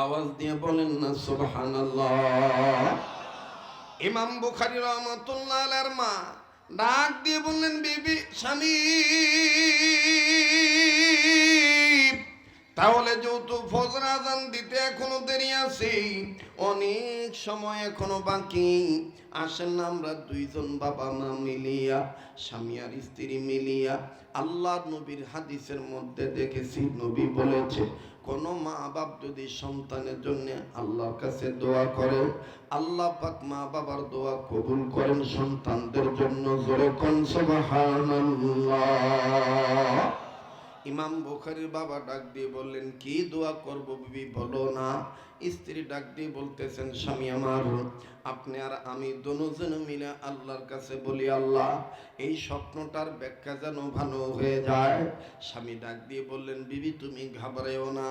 আওয়াজ দিয়ে বলেন না সুবহানাল্লাহ। ইমাম বুখারী রাহমাতুল্লাহ আলাইহির মা ডাক দিয়ে বললেন, বিবি স্বামী, তাহলে যেহেতু ফজর আজান দিতে এখনো দেরি আছে, অনেক সময় এখনো বাকি, আসেন না আমরা দুইজন বাবা মা মিলিয়া, স্বামী আর স্ত্রী মিলিয়া, আল্লাহ নবীর হাদিসের মধ্যে দেখেছি নবী বলেছে, কোন মা বাপ যদি সন্তানের জন্য আল্লাহর কাছে দোয়া করে, আল্লাহ পাক মা বাবার দোয়া কবুল করেন সন্তানদের জন্য। জোরে কোন সুবহানাল্লাহ। ইমাম বুখারীর বাবা ডাক দিয়ে বললেন, কি দোয়া করব বিবি বলো না। স্ত্রী ডাক দিয়ে বলতেছেন, স্বামী আমার, আপনি আর আমি দুজন মিলে আল্লাহর কাছে বলি, আল্লাহ এই স্বপ্নটার ব্যাখ্যা যেন ভালো হয়ে যায়। স্বামী ডাক দিয়ে বললেন, বিবি তুমি ঘাবড়াইও না,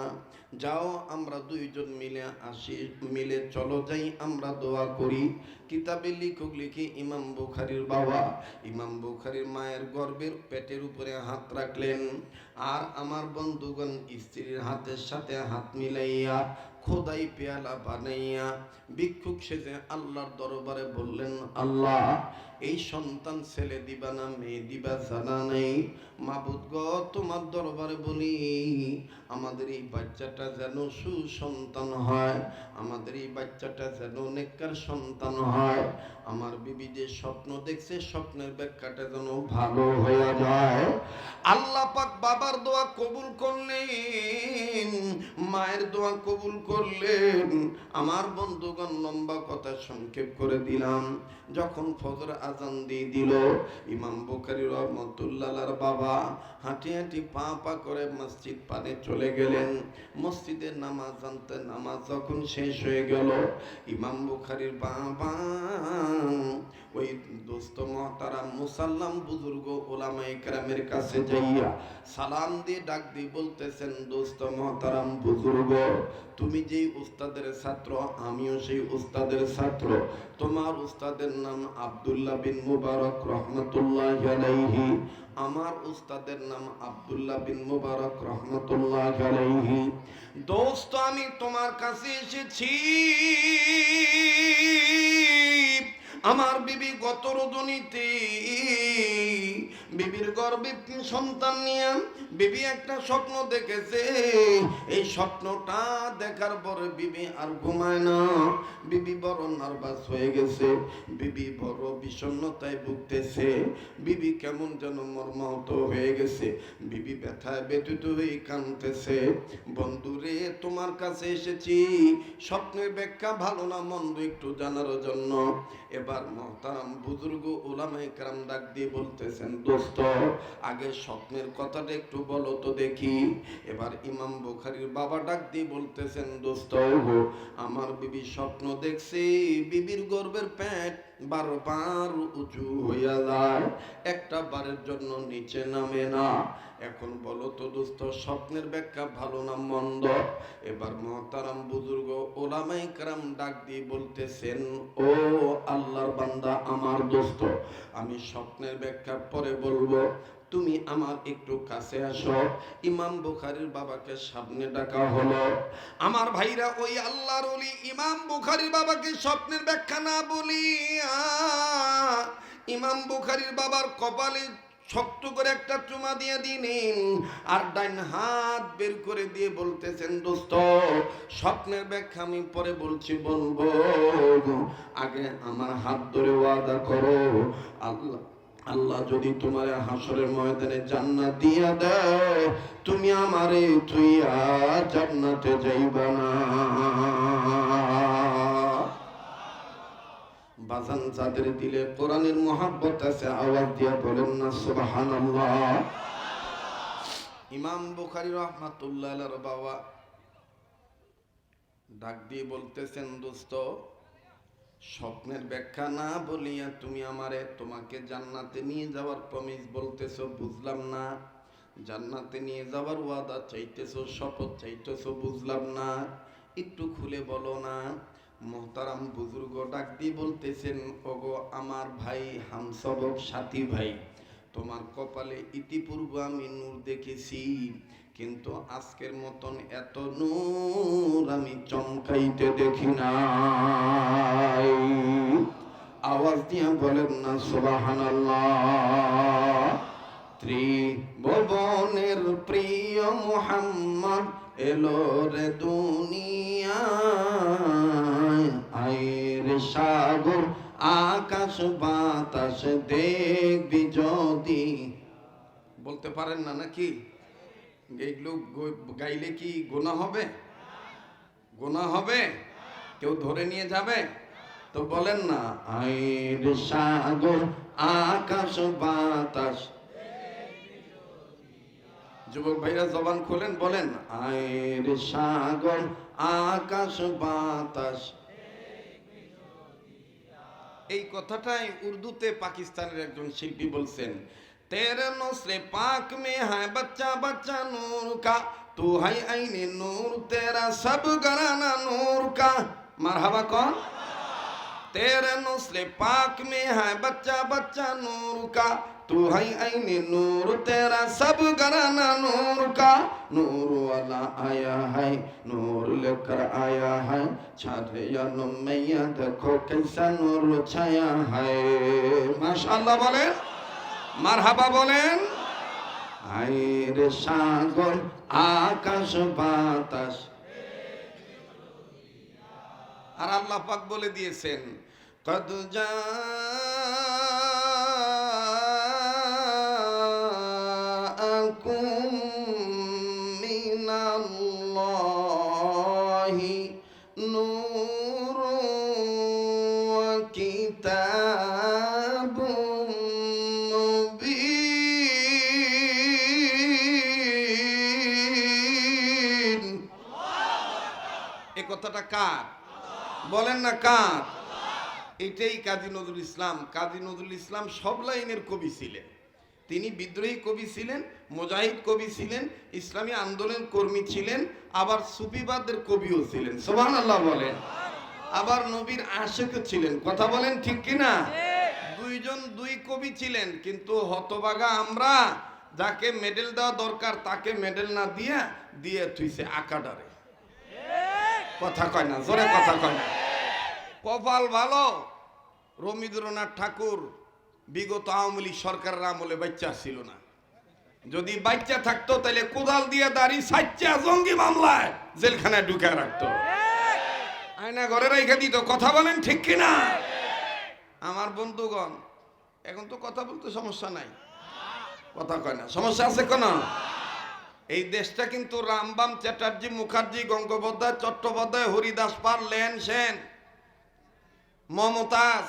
যাও আমরা দুইজন মিলে আসি, মিলে চলো যাই আমরা দোয়া করি। কিতাবে লিখুক লিখি ইমাম বুখারীর বাবা ইমাম বুখারীর মায়ের গর্ভের পেটের উপরে হাত রাখলেন, আর আমার বন্ধুগণ স্ত্রীর হাতের সাথে হাত মিলাইয়া খোদাই পেয়ালা বানাইয়া ভিক্ষুক সেজে আল্লাহর দরবারে বললেন, আল্লাহ এই সন্তান ছেলে দিবা না মেয়ে দিবা জানা নেই, মাবুদ গো তোমার দরবারে বলি, আমাদের এই বাচ্চাটা যেন সুসন্তান হয়, আমাদের এই বাচ্চাটা যেন নেককার সন্তান হয়, আমার বিবি যে স্বপ্ন দেখছে স্বপ্নের ব্যাখ্যাটা যেন ভালো হয়ে যায়। আল্লাহ পাক বাবার দোয়া কবুল করলেন, মায়ের দোয়া কবুল করলেন। আমার বন্ধুগণ লম্বা কথা সংক্ষেপ করে দিলাম, যখন ফজর আজান দিয়ে দিল, ইমাম বুখারী রাহমাতুল্লাহর বাবা হাঁটি হাঁটি পা পা করে মসজিদ পানে চলে গেলেন। মসজিদের নামাজ জানতে নামাজ যখন শেষ হয়ে গেল, ইমাম বুখারীর বাবা ওই দোস্ত মুহতারাম মুসাল্লাম বুজুর্গ ওলামায়ে কেরামের কাছে যাইয়া সালাম দিয়ে ডাক দিয়ে বলতেছেন, দোস্ত মুহতারাম বুজুর্গ, তুমি যেই উস্তাদের ছাত্র আমিও সেই উস্তাদের ছাত্র, তোমার উস্তাদের নাম আব্দুল্লাহ বিন মুবারক রহমাতুল্লাহি আলাইহি, আমার উস্তাদের নাম আব্দুল্লাহ বিন মুবারক রহমাতুল্লাহি আলাইহি। দোস্ত আমি তোমার কাছে এসেছি, আমার বিবি গত রজনীতে বিবির গর্ভে সন্তান নিয়ে বিবি একটা স্বপ্ন দেখেছে, এই স্বপ্নটা দেখার পরে বিবি আর ঘুমায় না, বিবি বড় নার্ভাস হয়ে গেছে, বিবি বড় বিষণ্ণতায় ভুগতেছে, বিবি কেমন যেন মর্মাহত হয়ে গেছে, বিবি ব্যথায় ব্যথিত হয়ে কাঁদতেছে। বন্ধুরে তোমার কাছে এসেছি স্বপ্নের ব্যাখ্যা ভালো না মন্দ একটু জানার জন্য। এবার মুহতারাম বুজুর্গ উলামায়ে কেরাম ডাক দিয়ে বলতেছেন, দোস্ত আগে স্বপ্নের কথাটা একটু বলো তো দেখি। এবার ইমাম বুখারীর বাবা ডাক দিয়ে বলতেছেন, দোস্ত আমার বিবি স্বপ্ন দেখছে, বিবির গর্ভের পেট 12 বার উঁচু হইয়া যায়, একটা বারের জন্য নিচে নামে না। এখন বলো তো দোস্ত স্বপ্নের ব্যাখ্যা ভালো না মন্দ? এবার মুহতারাম বুজুর্গ ওলামায়ে কেরাম ডাক দিয়ে বলতেছেন, ও আল্লাহর বান্দা আমার দোস্ত, আমি স্বপ্নের ব্যাখ্যা পরে বলবো, তুমি আমার একটু কাছে আসো। ইমাম বুখারীর বাবাকে সামনে ডাকা হলো। আমার ভাইরা, ওই আল্লাহর ওলি ইমাম বুখারীর বাবাকে স্বপ্নের ব্যাখ্যা না বলিয়া ইমাম বুখারীর বাবার কপালে শক্ত করে একটা চুমা দিয়ে দিলেন, আর ডাইন হাত বের করে দিয়ে বলতেছেন, দোস্ত স্বপ্নের ব্যাখ্যা আমি পরে বলবো, আগে আমার হাত ধরে ওয়াদা করো, আল্লাহ যদি তোমার হাসরের ময়দানে জান্নাত দিয়া দেয়, তুমি আমারে তুইয়া জান্নাতে যাইবা না। বাজান যাদের দিলে কোরআনের মহব্বত আছে আওয়াজ দিয়া বলেন না সুবহানাল্লাহ। ইমাম বুখারী রাহমাতুল্লাহ আলাইহির বাবা ডাক দিয়ে বলতেছেন, দোস্ত স্বপ্নের ব্যাখ্যা না বলিয়া তুমি আমারে তোমাকে জান্নাতে নিয়ে যাওয়ার প্রমিস বলতেছো, বুঝলাম না। জান্নাতে নিয়ে যাওয়ার ওয়াদা চাইতেছো, শপথ চাইতেছো, বুঝলাম না, একটু খুলে বলো না। মুহতারাম বুজুর্গ ডাক দিয়ে বলতেছেন, ওগো আমার ভাই হামসবক সাথী ভাই, তোমার কপালে ইতিপূর্বে আমি নূর দেখেছি, কিন্তু আজকের মতন এত নূর আমি চমকাইতে দেখি নাই। আওয়াজ দিয়ে বলেন না সুবহানাল্লাহ। ত্রিভুবনের প্রিয় মুহাম্মদ এলো রে দুনিয়ায়, আইরে সাগর আকাশ বাতাস দেখবি যদি। বলতে পারেন না নাকি? এইগুলো গাইলে কি গুনাহ হবে? গুনাহ হবে? কেউ ধরে নিয়ে যাবে? তো বলেন না, আইরে সাগর আকাশ বাতাস। যুবক ভাইরা জবান খোলেন, বলেন আইরে সাগর আকাশ বাতাস। এই কথাটাই উর্দুতে পাকিস্তানের একজন শিল্পী বলছেন, तेरे नौसरे पाक में है बच्चा बच्चा नूर का, तू है आईने नूर तेरा सब घराना नूर का। मरहबा कौन? तेरे नौसरे पाक में है बच्चा बच्चा नूर का, तू है आईने नूर तेरा सब घराना नूर का। नूर वाला आया है, नूर लेकर आया है, छारे या मैया देखो कैसा नूर छाया है। माशाअल्लाह बोले, মারহাবা বলেন। আইরে সাগর আকাশ বাতাস। আর আল্লাহ পাক বলে দিয়েছেন, কদ জাআকুম মিনাল্লাহি নূরুন ওয়া কিতাবুন। এই কথাটা কার? বলেন না কার? এটাই কাজী নজরুল ইসলাম। কাজী নজরুল ইসলাম সব লাইনের কবি ছিলেন। তিনি বিদ্রোহী কবি ছিলেন, মুজাহিদ কবি ছিলেন, ইসলামী আন্দোলন কর্মী ছিলেন, আবার সুফিবাদের কবিও ছিলেন। সুবহানাল্লাহ বলেন। আবার নবীর আশিকও ছিলেন। কথা বলেন ঠিক কিনা? দুইজন দুই কবি ছিলেন। কিন্তু হতভাগা আমরা, যাকে মেডেল দেওয়া দরকার তাকে মেডেল না দিয়ে থুইছে আকাডারে। কথা কয় না, জোরে কথা কয় না। কপাল ভালো, রবীন্দ্রনাথ ঠাকুর বিগত আওয়ামী লীগ সরকারের আমলে বাচ্চা ছিল না। যদি বাচ্চা থাকতো তাহলে কোদাল দিয়ে দাড়ি সাচ্চা জঙ্গি মামলায় জেলখানায় ঢুকে রাখতো, আয়না ঘরে রেখে দিত। কথা বলেন ঠিক কিনা? আমার বন্ধুগণ, এখন তো কথা বলতে সমস্যা নাই। কথা কয় না, সমস্যা আছে কোন? এই দেশটা কিন্তু রামবাম, চ্যাটার্জি, মুখার্জি, গঙ্গোপাধ্যায়, চট্টোপাধ্যায়, হরিদাস পাল, লেন সেন, মমতাজ,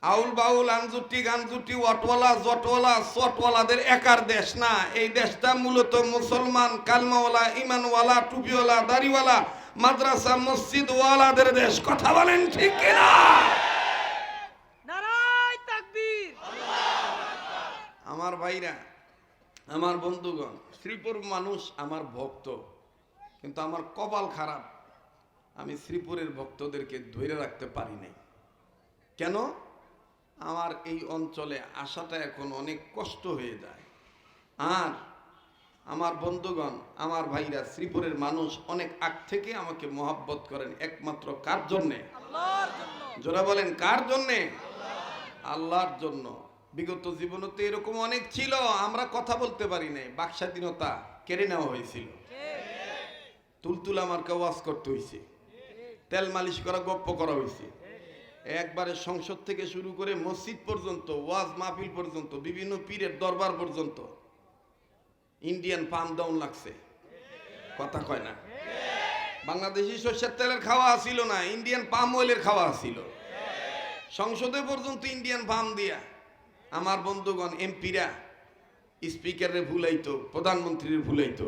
আউল বাউল, আনজুটি গানজুটি, ওয়াটওয়ালা, জটওয়ালা, চটওয়ালাদের একার দেশ না। এই দেশটা মূলত মুসলমান, কালমাওয়ালা, ইমানওয়ালা, টুপিওয়ালা, দাড়িওয়ালা, মাদ্রাসা মসজিদ ওয়ালাদের দেশ। কথা বলেন ঠিক কিনা? নারায়ে তাকবীর। আমার ভাইরা, আমার বন্ধুগণ, শ্রীপুর মানুষ আমার ভক্ত, কিন্তু আমার কপাল খারাপ, আমি শ্রীপুরের ভক্তদেরকে ধরে রাখতে পারি নাই। কেন? আমার এই অঞ্চলে আসাটা এখন অনেক কষ্ট হয়ে যায়। আর আমার বন্ধুগণ, আমার ভাইরা, শ্রীপুরের মানুষ অনেক আগ থেকে আমাকে মহব্বত করেন একমাত্র কার জন্যে? আল্লাহর জন্য। যারা বলেন কার জন্যে? আল্লাহর জন্য। বিগত জীবনে তো এরকম অনেক ছিল, আমরা কথা বলতে পারি নাই, বাক স্বাধীনতা কেড়ে নেওয়া হয়েছিল, তুলতুলা মার্কা ওয়াজ করতে হয়েছে, তেল মালিশ করা, গপ্প করা হয়েছে। একবারে সংসদ থেকে শুরু করে মসজিদ পর্যন্ত, ওয়াজ মাহফিল পর্যন্ত, বিভিন্ন পীরের দরবার পর্যন্ত ইন্ডিয়ান পাম ডাউন লাগছে। কথা কয় না? বাংলাদেশি সরষের তেলের খাওয়া ছিল না, ইন্ডিয়ান পাম অয়েলের খাওয়া ছিল। সংসদে পর্যন্ত ইন্ডিয়ান পাম দিয়া আমার বন্ধুগণ এমপিরা স্পিকারের ভুলাইতো, প্রধানমন্ত্রীর ভুলাইতো।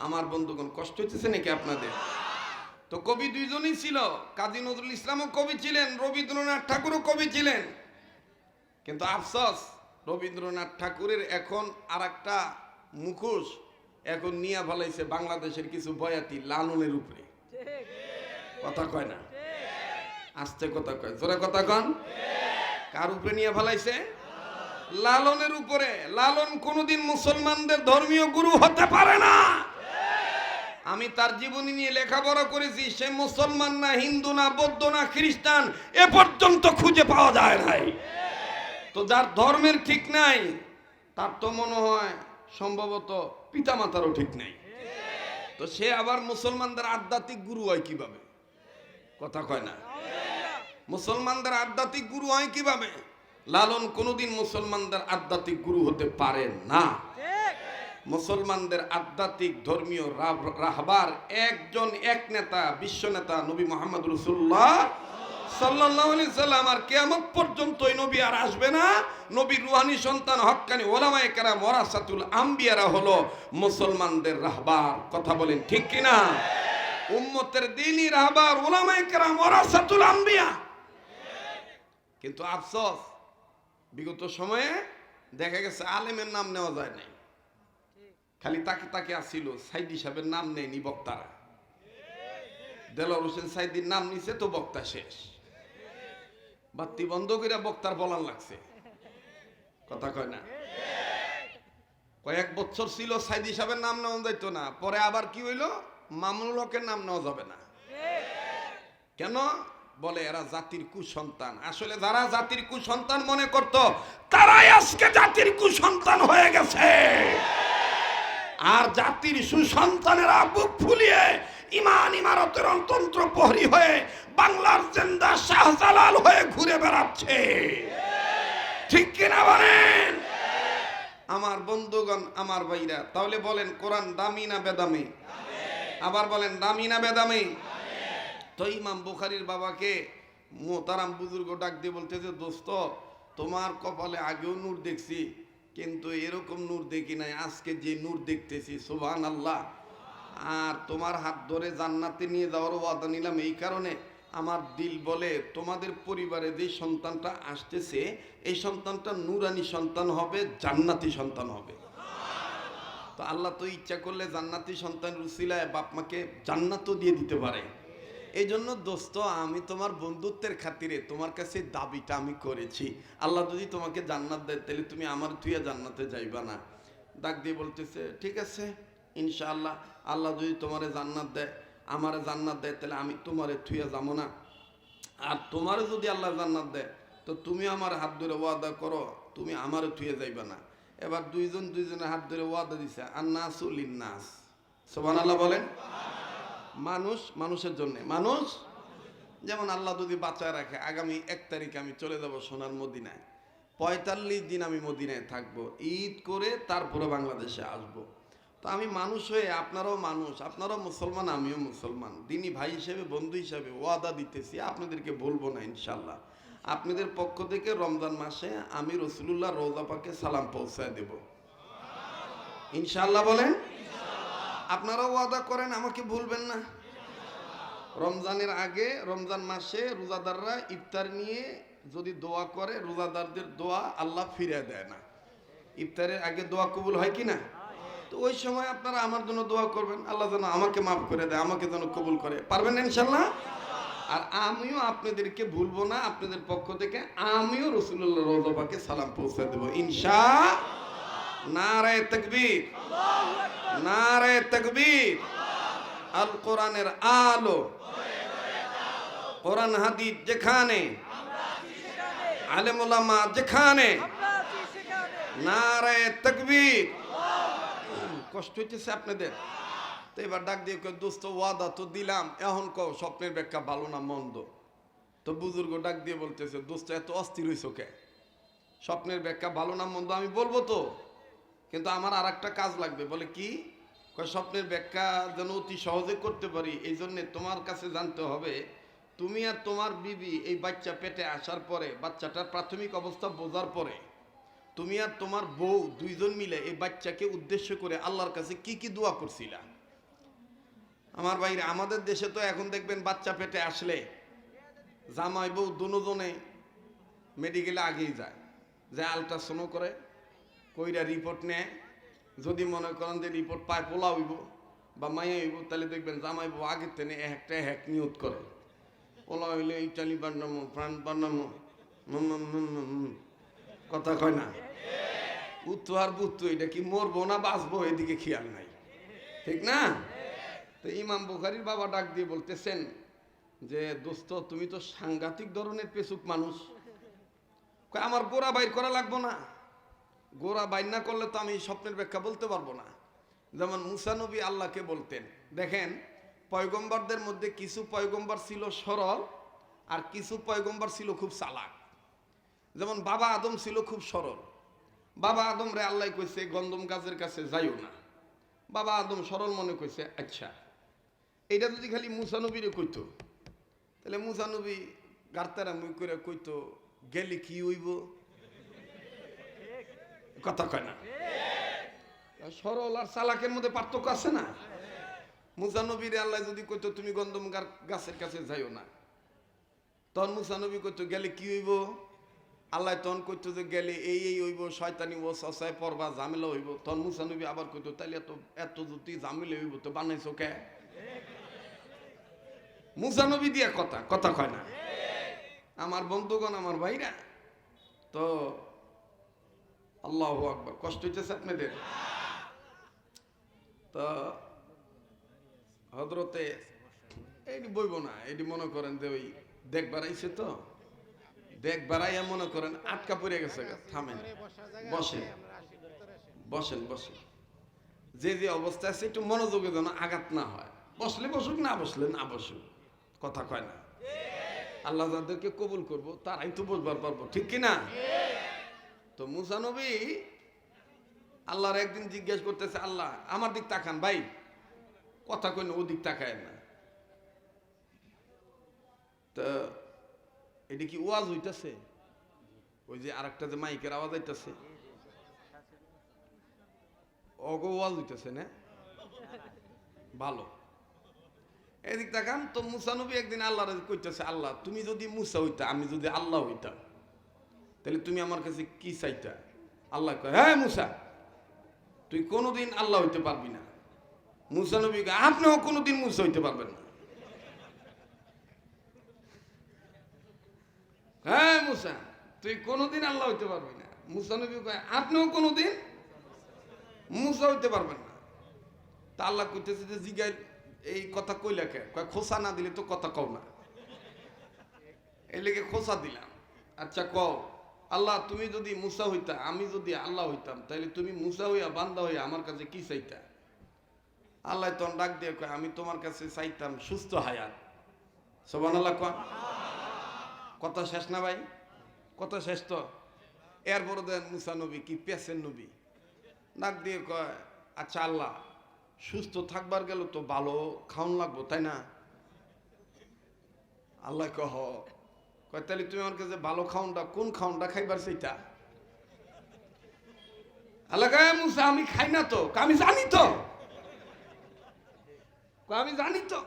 আমার বন্ধুগণ, কষ্ট হইতেছে নাকি আপনাদের? তো কবি দুইজনই ছিল, কাজী নজরুল ইসলামও কবি ছিলেন, রবীন্দ্রনাথ ঠাকুরও কবি ছিলেন। কিন্তু আফসোস, রবীন্দ্রনাথ ঠাকুরের এখন আর একটা মুখোশ এখন নিয়ে ফেলাইছে বাংলাদেশের কিছু বয়াতি লালনের উপরে। কথা কয় না, আস্তে কথা কয়, জোরে কথা কন। কার উপরে নিয়ে ফেলাইছে? লালনের উপরে। লালন কোনোদিন মুসলমানদের ধর্মীয় গুরু হতে পারে না। আমি তার জীবনী নিয়ে লেখাপড়া করেছি। সে মুসলমান না, হিন্দু না, বৌদ্ধ না, খ্রিস্টান, এ পর্যন্ত খুঁজে পাওয়া যায় নাই। তো যার ধর্মের ঠিক নাই তার তো মনে হয় সম্ভবত পিতামাতারও ঠিক নাই। তো সে আবার মুসলমানদের আধ্যাত্মিক গুরু হয় কিভাবে? কথা কয় না। মুসলমানদের আধ্যাত্মিক গুরু হয় কিভাবে? লালন কোনোদিন মুসলমানদের আধ্যাত্মিক গুরু হতে পারেন না। মুসলমানদের আধ্যাত্মিক ধর্মীয় রাহবার একজন, এক নেতা, বিশ্ব নেতা নবী মুহাম্মদ রাসূলুল্লাহ সাল্লাল্লাহু আলাইহি সাল্লাম। আর কিয়ামত পর্যন্ত এই নবী আর আসবে না। নবীর রূহানি সন্তান হক্কানি ওলামায়ে কেরাম ওয়ারাসাতুল আম্বিয়ারা হলো মুসলমানদের রাহবার। কথা বলেন ঠিক কি না? উম্মতের দ্বীনি রাহবার ওলামায়ে কেরাম ওয়ারাসাতুল আম্বিয়া। কিন্তু আফসোস, বিগত সময়ে দেখা গেছে আলেমের নাম নেওয়া যায় নাই, খালি তাকে তাকে আসছিল। সাইদি সাহেবের নাম নেয়নি বক্তারা। দেলোয়ার হোসেন সাইদির নাম নিছে তো বক্তা শেষ। বাতি বন্ধ করে বক্তার বলান লাগছে। কথা কয় না। কয়েক বছর ছিল সাইদি সাহেবের নাম নেওয়া যাইত না, পরে আবার কি হইলো, মামুনুল হকের নাম নেওয়া যাবে না। কেন? বলে এরা জাতির কুসন্তান। আসলে যারা জাতির কুসন্তান মনে করত, তারাই আজকে জাতির কুসন্তান হয়ে গেছে। আর জাতির সুসন্তানেরা বুক ফুলিয়ে ইমান ইমারতের অন্তন্ত্র প্রহরী হয়ে বাংলার জেন্দা শাহজালাল হয়ে ঘুরে বেড়াচ্ছে। ঠিক কিনা বলেন আমার বন্ধুগণ, আমার ভাইরা? তাহলে বলেন কোরআন দামি না বেদামি? আবার বলেন দামি না বেদামি? তো ইমাম বুখারীর বাবাকে মোহতারাম বুজুর্গ ডাক দিয়ে বলতেছে, দোস্ত তোমার কপালে আগেও নূর দেখছি, কিন্তু এরকম নূর দেখি নাই, আজকে যে নূর দেখতেছি সুবহানাল্লাহ। আর তোমার হাত ধরে জান্নাতে নিয়ে যাওয়ার ওয়াদা নিলাম, এই কারণে আমার দিল বলে তোমাদের পরিবারে যে সন্তানটা আসতেছে এই সন্তানটা নূরানি সন্তান হবে, জান্নাতি সন্তান হবে। তো আল্লাহ তো ইচ্ছা করলে জান্নাতি সন্তানের উসিলায় বাপ মাকে জান্নাতও দিয়ে দিতে পারে। এই জন্য দোস্ত আমি তোমার বন্ধুত্বের খাতিরে তোমার কাছে দাবিটা আমি করেছি, আল্লাহ যদি তোমাকে জান্নাত দেয় তাহলে তুমি আমার থুইয়া জান্নাতে যাইবা না। ডাক দিয়ে বলতেছে, ঠিক আছে ইনশাআল্লাহ, আল্লাহ যদি তোমারে জান্নাত দেয়, আমারে জান্নাত দেয়, তাহলে আমি তোমারে থুইয়া যাবো না। আর তোমারে যদি আল্লাহ জান্নাত দেয় তো তুমি আমার হাত ধরে ওয়াদা করো তুমি আমারে থুইয়া যাইবা না। এবার দুইজনের হাত ধরে ওয়াদা দিছে, আন্নাসু লিন্নাস। সুবহানাল্লাহ বলেন। মানুষ মানুষের জন্য, মানুষ যেমন আল্লাহ যদি বাঁচায় রাখে, আগামী 1 তারিখে আমি চলে যাব সোনার মদিনায়, 45 দিন আমি মদিনায় থাকবো, ঈদ করে তারপরে বাংলাদেশে আসব। তো আমি মানুষ হয়ে, আপনারাও মানুষ, আপনারাও মুসলমান আমিও মুসলমান, দিনী ভাই হিসেবে বন্ধু হিসেবে ওয়াদা দিতেছি, আপনাদেরকে বলবো না ইনশাল্লাহ। আপনাদের পক্ষ থেকে রমজান মাসে আমি রাসূলুল্লাহ রওজা পাকে সালাম পৌঁছায় দেব ইনশাল্লাহ। বলেন আপনারাও ওয়াদা করেন, আমাকে ভুলবেন না। রমজানের আগে, রমজান মাসে রোজাদাররা ইফতার নিয়ে যদি দোয়া করে, রোজাদারদের দোয়া আল্লাহ ফিরিয়ে দেয় না। ইফতারের আগে দোয়া কবুল হয় কি না? তো ওই সময় আপনারা আমার জন্য দোয়া করবেন, আল্লাহ যেন আমাকে মাফ করে দেয়, আমাকে যেন কবুল করে। পারবেন না ইনশাল্লাহ? আর আমিও আপনাদেরকে ভুলবো না, আপনাদের পক্ষ থেকে আমিও রাসূলুল্লাহ রওজা পাকে সালাম পৌঁছে দেব ইনশাআল্লাহ। নারে তাকবীর, নারে তাকবীর। আল কোরআনের আলো, কোরআন হাদিস যেখানে, আলেম ওলামা যেখানে, নারে তাকবীর। কষ্ট হইতেছে আপনাদের? তো এবার ডাক দিয়ে কয়, দোস্ত ওয়াদা তো দিলাম, এখন কও স্বপ্নের ব্যাখ্যা ভালো না মন্দ? তো বুজুর্গ ডাক দিয়ে বলতেছে, দোস্ত এত অস্থির হইছো কে? স্বপ্নের ব্যাখ্যা ভালো না মন্দ আমি বলবো তো, কিন্তু আমার আর একটা কাজ লাগবে। বলে কি? কয় স্বপ্নের ব্যাখ্যা যেন অতি সহজে করতে পারি, এই জন্যে তোমার কাছে জানতে হবে, তুমি আর তোমার বিবি এই বাচ্চা পেটে আসার পরে, বাচ্চাটার প্রাথমিক অবস্থা বোঝার পরে, তুমি আর তোমার বউ দুইজন মিলে এই বাচ্চাকে উদ্দেশ্য করে আল্লাহর কাছে কি কি দোয়া করছিলা। আমার ভাইরা, আমাদের দেশে তো এখন দেখবেন বাচ্চা পেটে আসলে জামাই বউ দুজনে মেডিকেলে আগেই যায়, যে আলট্রাসাউন্ড করে, কইরা রিপোর্ট নেয়। যদি মনে করেন যে রিপোর্ট পায় পোলা হইব বা মাইয়া হইব, তাহলে দেখবেন জামাই বউ আগের থেকে একটা হ্যাক নিয়ত করে, পোলা হইলে ইটালি বানামো, ফ্রান্স বানামো, কথা কয় না, কুত্তু আর বুত্তু, এটা কি মরবো না বাঁচবো এদিকে খেয়াল নাই, ঠিক না? তো ইমাম বুখারীর বাবা ডাক দিয়ে বলতেছেন যে দোস্ত তুমি তো সাংঘাতিক ধরনের পেচুক মানুষ, আমার গোড়া বাইর করা লাগবো না? গোড়া বাইর না করলে তো আমি স্বপ্নের ব্যাখ্যা বলতে পারবো না। যেমন মুসা নবী আল্লাহকে বলতেন, দেখেন পয়গম্বরদের মধ্যে কিছু পয়গম্বর ছিল সরল আর কিছু পয়গম্বর ছিল খুব চালাক। যেমন বাবা আদম ছিল খুব সরল, বাবা আদম রে আল্লাহ কইছে গন্ধম গাছের কাছে যাইও না, বাবা আদম সরল মনে কইছে আচ্ছা। এইটা যদি খালি মুসা নবীরে কইতো তাহলে মুসা নবী গার্তারা মুই করে কইতো গেলে কি হইব, কথা কয় না? সরল আর চালাকের মধ্যে পার্থক্য আছে না? মুসা নবীরে আল্লাহ যদি কইতো তুমি গন্ধম গাছের কাছে যাইও না, তখন মুসা নবী কইতো গেলে কি হইব, আল্লাহ তখন কইতো যে গেলে এই এই হইব, শয়তানি ওয়াসওয়াসায় পড়বা, ঝামেলা হইব। তখন মুসা নবী আবার কইতো তাইলে এত যদি ঝামেলা হইব তো বানাইছো কে? মুসা নবী দিয়া কথা, কথা কয় না? আমার বন্ধুগণ, আমার ভাইরা, তো আল্লাহু আকবার, কষ্ট হইতেছে আপনাদের? তো হযরতে এইটি বইব না, এটি মনে করেন যে ওই দেখ বাড়াইছে, তো দেখ বাড়াইয়া মনে করেন আটকা পড়ে গেছে। থামেন, বসেন বসেন বসেন, যে যে অবস্থা আছে একটু মনোযোগে যেন আঘাত না হয়। বসলে বসুক, না বসলে না বসুক, কথা কয় না? আল্লাহ যাদেরকে কবুল করবো তারাই তো বুঝবার পারবো, ঠিক কিনা? তো মুসা নবী আল্লাহর একদিন জিজ্ঞেস করতেছে, আল্লাহ আমার দিক তাকান ভাই, কথা কই না, ওদিক তাকায় না। তো এটা কি ওয়াজ হইতেছে? ওই যে আরেকটা যে মাইকের আওয়াজ হইতেছে, ওগো ওয়াজ হইতেছে না? ভালো, এদিক তাকান। তো মুসা নবী একদিন আল্লাহর কইতেছে, আল্লাহ তুমি যদি মুসা হইতা, আমি যদি আল্লাহ হইতাম, তাহলে তুমি আমার কাছে কি চাইতা? আল্লাহ কয়, হ্যাঁ মুসা তুই কোনোদিন আল্লাহ হইতে পারবি না। মুসা নবী কয়, আপনিও কোনোদিন মুসা হইতে পারবেন না। হ্যাঁ মুসা তুই কোনোদিন আল্লাহ হইতে পারবি না। মুসা নবী কয়, আপনিও কোনোদিন মুসা হইতে পারবেন না। তা আল্লাহ কইতেছে যে জিগাই এই কথা কইলা কে? কয় খোসা না দিলে তো কথা কও না, এই লেগে খোসা দিলাম। আচ্ছা কও, আল্লাহ তুমি যদি মুসা হইতা, আমি যদি আল্লাহ হইতাম, তাহলে তুমি মুসা হইয়া বান্দা হইয়া আমার কাছে কি চাইতা? আল্লাহ তখন ডাক দিয়ে কয়, আমি তোমার কাছে চাইতাম সুস্থ হায়াত। সুবহানাল্লাহ কয়। কথা শেষ না ভাই? কথা শেষ তো? এরপর দেন মুসা নবী কি পেছেন নবী, ডাক দিয়ে কয়, আচ্ছা আল্লাহ সুস্থ থাকবার গেল তো ভালো খাওন লাগবো, তাই না? আল্লাহ কহ, কয় তাহলে তুমি আমার কাছে ভালো খাওনটা, কোন খাওনটা খাইবার সেইটা? আল্লাহ কয়, মুসা আমি খাই না তো। আমি জানি তো, আমি জানি তো।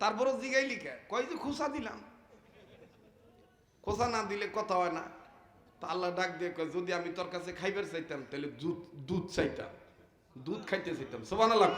তারপরও জিগাই লিখে কয় যে খোসা দিলাম, খোসা না দিলে কথা হয় না। তা আল্লাহ ডাক দিয়ে কয়, যদি আমি তোর কাছে খাইবার চাইতাম তাহলে দুধ চাইতাম, দুধ খাইতে চাইতাম। সুবহানাল্লাহ।